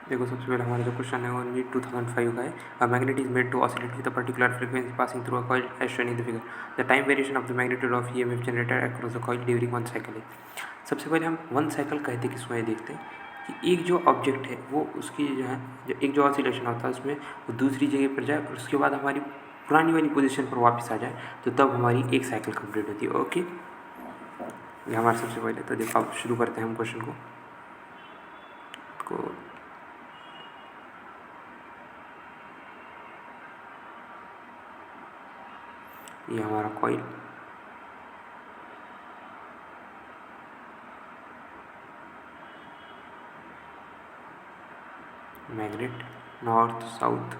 देखो सबसे पहले हमारा जो क्वेश्चन है वो नीट 2005 का है। A magnet is made to oscillate with a particular frequency passing through a coil as shown in the figure. The time variation of the magnitude of EMF generated across the coil during one cycle है। सबसे पहले हम one cycle कहते किसको है देखते हैं कि एक जो ऑब्जेक्ट है वो उसकी जो है जो एक जो ऑसिलेशन होता है उसमें वो दूसरी जगह पर जाए और उसके बाद हमारी पुरानी वाली पोजीशन पर वापस आ जाए, तो तब हमारी एक साइकिल कंप्लीट होती है। ओके, ये हमारा सबसे पहले। तो देखो आप शुरू करते हैं हम क्वेश्चन को ये हमारा coil, magnet, north south,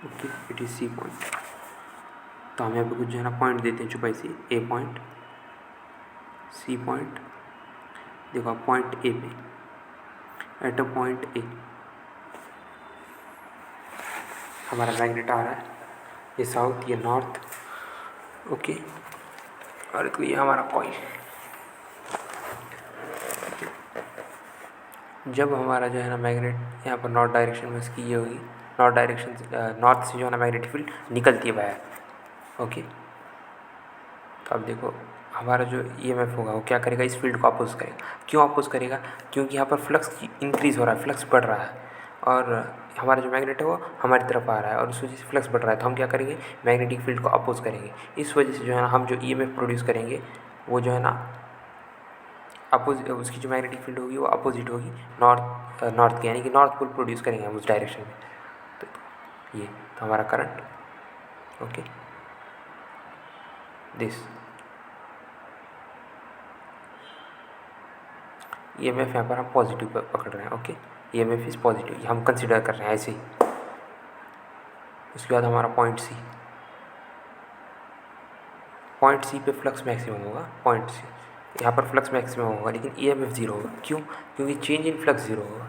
okay, it is C point. तो हम यहाँ पे कुछ जो है ना पॉइंट देते हैं छुपाई से, ए पॉइंट, सी पॉइंट। देखो आप पॉइंट ए पे एट अ पॉइंट ए हमारा मैग्नेट आ रहा है, ये साउथ, ये नॉर्थ, ओके। और तो ये हमारा कॉइल। जब हमारा जो है ना मैग्नेट यहाँ पर नॉर्थ डायरेक्शन में इसकी ये होगी, नॉर्थ डायरेक्शन नॉर्थ से जो है ना मैग्नेटिक फील्ड निकलती है बाहर, ओके। तो अब देखो हमारा जो ईएमएफ होगा वो क्या करेगा, इस फील्ड को अपोज करेगा। क्यों अपोज करेगा? क्योंकि यहाँ पर फ्लक्स इंक्रीज़ हो रहा है, फ्लक्स बढ़ रहा है और हमारा जो मैग्नेट है वो हमारी तरफ आ रहा है और उस वजह से फ्लक्स बढ़ रहा है। तो हम क्या करेंगे, मैग्नेटिक फील्ड को अपोज करेंगे। इस वजह से जो है ना हम जो ईएमएफ प्रोड्यूस करेंगे वो जो है ना अपोज उसकी जो मैग्नेटिक फील्ड होगी वो अपोजिट होगी नॉर्थ की, यानी कि नॉर्थ पोल प्रोड्यूस करेंगे हम उस डायरेक्शन में। तो ये तो हमारा करंट, ओके, दिस ईएमएफ यहाँ पर हम पॉजिटिव पकड़ रहे हैं, ओके। ईएमएफ इज़ पॉजिटिव, हम कंसिडर कर रहे हैं ऐसे ही। उसके बाद हमारा पॉइंट सी पे फ्लक्स मैक्सिमम होगा, पॉइंट सी यहाँ पर फ्लक्स मैक्सिमम होगा, लेकिन ईएमएफ जीरो होगा। क्यों? क्योंकि चेंज इन फ्लक्स जीरो होगा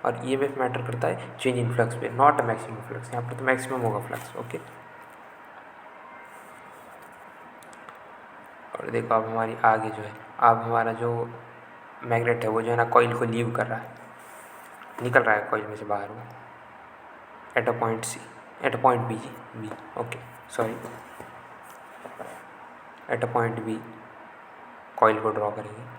और ईएमएफ मैटर करता है चेंज इन फ्लक्स पे, नॉट मैक्सिमम फ्लक्स। यहाँ पर तो मैक्सिमम होगा फ्लक्स, ओके। और देखो अब हमारी आगे जो है, अब हमारा जो मैग्नेट है वो जो है ना कॉइल को लीव कर रहा है, निकल रहा है कॉइल में से बाहर वो at a point C, at a point B, okay sorry, at a point B coil को ड्रॉ करेंगे।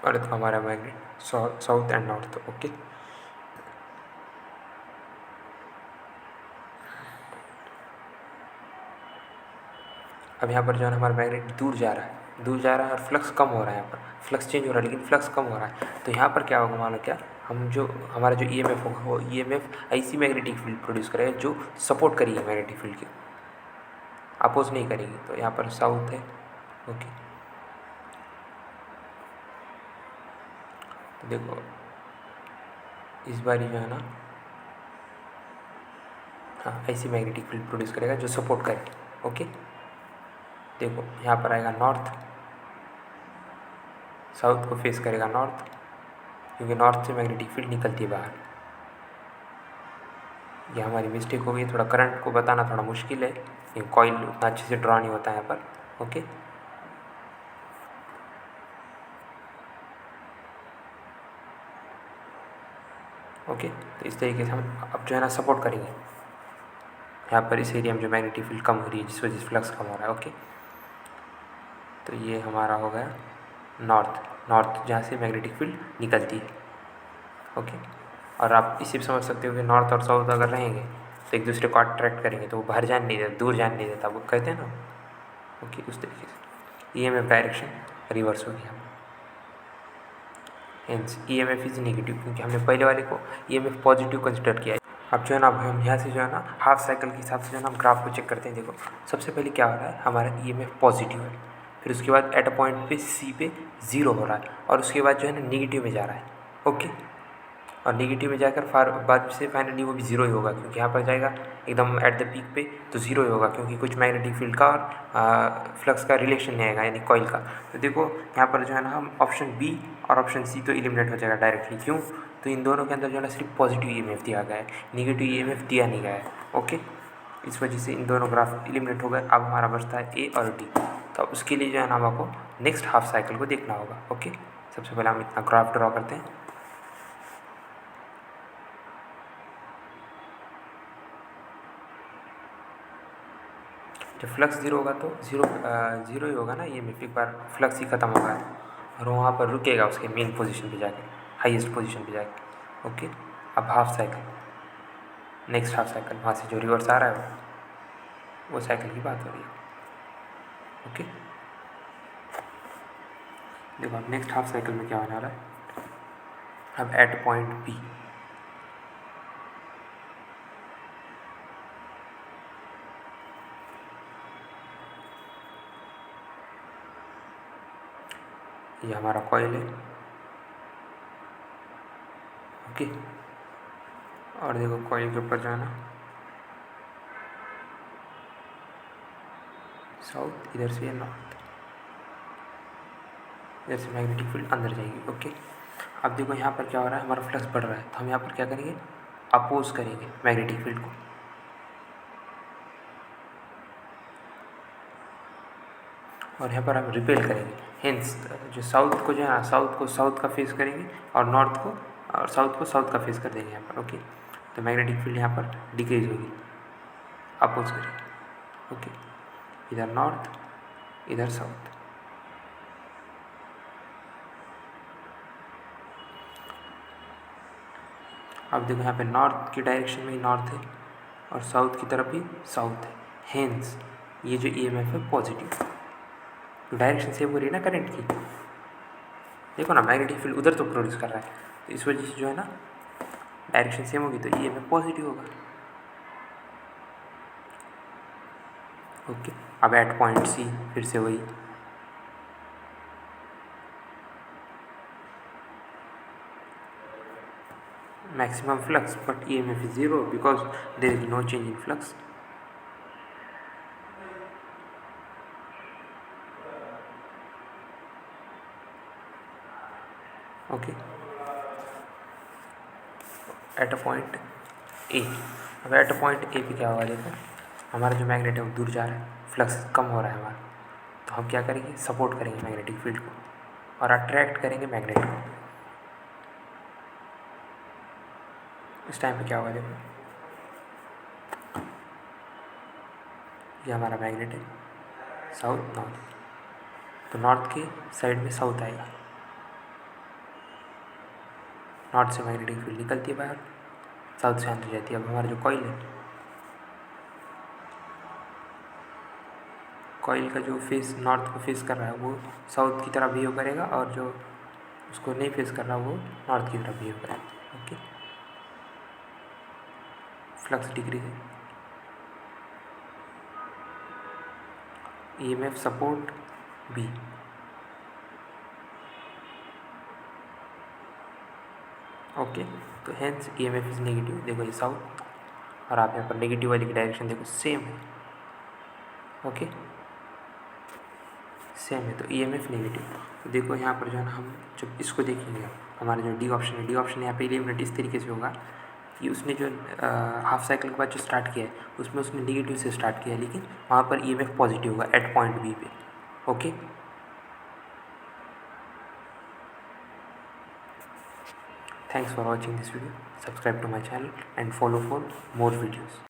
और तो हमारा magnet south and north, okay. अब यहाँ पर जो है ना हमारा मैग्नेट दूर जा रहा है, दूर जा रहा है और फ्लक्स कम हो रहा है, यहाँ पर फ्लक्स चेंज हो रहा है लेकिन फ्लक्स कम हो रहा है। तो यहाँ पर क्या होगा मानो क्या, हम जो हमारा जो ईएमएफ होगा वो ईएमएफ ऐसी मैग्नेटिक फील्ड प्रोड्यूस करेगा जो सपोर्ट करेगी मैग्नेटिक फील्ड की, अपोज नहीं करेगी। तो यहाँ पर साउथ है, ओके। तो देखो इस बार जो है ना, हाँ ऐसी मैग्नेटिक फील्ड प्रोड्यूस करेगा जो सपोर्ट करे, ओके। देखो यहाँ पर आएगा नॉर्थ, साउथ को फेस करेगा नॉर्थ, क्योंकि नॉर्थ से मैग्नेटिक फील्ड निकलती है बाहर। ये हमारी मिस्टेक हो गई, थोड़ा करंट को बताना थोड़ा मुश्किल है, ये कॉइल उतना अच्छे से ड्रॉ नहीं होता है यहाँ पर, ओके। ओके, तो इस तरीके से हम अब जो है ना सपोर्ट करेंगे यहाँ पर इस एरिया में जो मैग्नेटिक फील्ड कम हो रही है जिस वजह से फ्लक्स कम हो रहा है, ओके। तो ये हमारा हो गया नॉर्थ जहाँ से मैग्नेटिक फील्ड निकलती है, ओके। और आप इसी पे समझ सकते हो कि नॉर्थ और साउथ अगर रहेंगे तो एक दूसरे को अट्रैक्ट करेंगे, तो वो बाहर जाने नहीं देता, दूर जाने नहीं देता, वो कहते हैं ना, ओके। उस तरीके से ईएमएफ डायरेक्शन रिवर्स हो गया, हेंस ईएमएफ इज नेगेटिव, क्योंकि हमने पहले वाले को ईएमएफ पॉजिटिव कंसिडर किया है। अब जो है ना अब हम यहाँ से जो है ना हाफ साइकिल के हिसाब से जो है ना हम ग्राफ को चेक करते हैं। देखो सबसे पहले क्या हो रहा है, हमारा ईएमएफ पॉजिटिव है, फिर उसके बाद एट अ पॉइंट पे सी पे 0 हो रहा है और उसके बाद जो है ना निगेटिव में जा रहा है। ओके, और निगेटिव में जाकर बाद से फाइनली वो भी 0 ही होगा, क्योंकि यहाँ पर जाएगा एकदम एट द पीक पे तो 0 ही होगा, क्योंकि कुछ मैग्नेटिक फील्ड का और फ्लक्स का रिलेशन नहीं आएगा, यानी कॉइल का। तो देखो यहाँ पर जो है ना हम ऑप्शन बी और ऑप्शन सी तो एलिमिनेट हो जाएगा डायरेक्टली। क्यों? तो इन दोनों के अंदर जो है ना सिर्फ पॉजिटिव EMF दिया गया है, निगेटिव EMF दिया नहीं गया है। ओके, इस वजह से इन दोनों ग्राफ एलिमिनेट हो गए। अब हमारा बचता है ए और डी। तो उसके लिए जो है ना हमको नेक्स्ट हाफ साइकिल को देखना होगा। ओके, सबसे पहले हम इतना ग्राफ ड्रॉ करते हैं। जब फ्लक्स 0 होगा तो 0 ही होगा ना, ये में एक बार फ्लक्स ही ख़त्म होगा और वहाँ पर रुकेगा उसके मेन पोजीशन पे जाके, हाईएस्ट पोजीशन पे जाके। ओके, अब half cycle, next half cycle, वहाँ से जो रिवर्स आ रहा है वो साइकिल की बात हो रही है। ओके, देखो अब नेक्स्ट हाफ साइकिल में क्या होने वाला है। अब एट पॉइंट बी ये हमारा कॉइल है। ओके, और देखो कॉइल के ऊपर जाना साउथ, इधर से नॉर्थ, इधर से मैग्नेटिक फील्ड अंदर जाएगी। ओके, अब देखो यहाँ पर क्या हो रहा है, हमारा फ्लक्स बढ़ रहा है, तो हम यहाँ पर क्या करेंगे, अपोज करेंगे मैग्नेटिक फील्ड को। और यहाँ पर हम रिपेल करेंगे। हेंस जो साउथ को जो है ना, साउथ को साउथ का फेस करेंगे और नॉर्थ को, और साउथ को साउथ का फेस कर देंगे यहाँ पर। ओके, तो मैग्नेटिक फील्ड यहाँ पर डिक्रीज होगी, अपोज करेंगे। ओके, इधर नॉर्थ, इधर साउथ। अब देखो यहाँ पे नॉर्थ की डायरेक्शन में ही नॉर्थ है और साउथ की तरफ भी साउथ है। हेंस ये जो EMF है पॉजिटिव, तो डायरेक्शन सेम हो रही है ना करंट की। देखो ना मैग्नेटिक फील्ड उधर तो प्रोड्यूस कर रहा है, तो इस वजह से जो है ना डायरेक्शन सेम होगी तो EMF पॉजिटिव होगा। ओके, अब एट पॉइंट सी फिर से वही, maximum flux but EMF is 0 because there is no change in flux. Okay, at a point A, अब एट अ पॉइंट ए पे क्या होगा, देखो हमारा जो मैग्नेट है वो दूर जा रहा है, फ्लक्स कम हो रहा है हमारा, तो हम क्या करेंगे, सपोर्ट करेंगे मैग्नेटिक फील्ड को और अट्रैक्ट करेंगे मैग्नेट को। इस टाइम पे क्या होगा, देखो ये हमारा मैग्नेट है, साउथ नॉर्थ, तो नॉर्थ के साइड में साउथ आएगा, नॉर्थ से मैग्नेटिक फील्ड निकलती है बाहर, साउथ से अंदर जाती है। अब हमारा जो कॉइल है, कॉइल का जो फेस नॉर्थ को फेस कर रहा है वो साउथ की तरफ बिहेव करेगा और जो उसको नहीं फेस कर रहा वो नॉर्थ की तरफ बिहेव करेगा। ओके, फ्लक्स डिक्रीज है, EMF सपोर्ट बी। ओके, तो हेंस EMF इज नेगेटिव। देखो ये साउथ और आप यहाँ पर नेगेटिव वाली की डायरेक्शन देखो सेम है। ओके, सेम है तो EMF नेगेटिव। तो देखो यहाँ पर जो है ना हम जब इसको देखेंगे, हमारा जो डी ऑप्शन है, डी ऑप्शन यहाँ पे एलिमिनेट इस तरीके से होगा कि उसने जो हाफ साइकिल के बाद जो स्टार्ट किया है उसमें उसने नेगेटिव से स्टार्ट किया है, लेकिन वहाँ पर EMF पॉजिटिव होगा एट पॉइंट बी पे। Okay, thanks for watching this video. Subscribe to my channel and follow for more videos.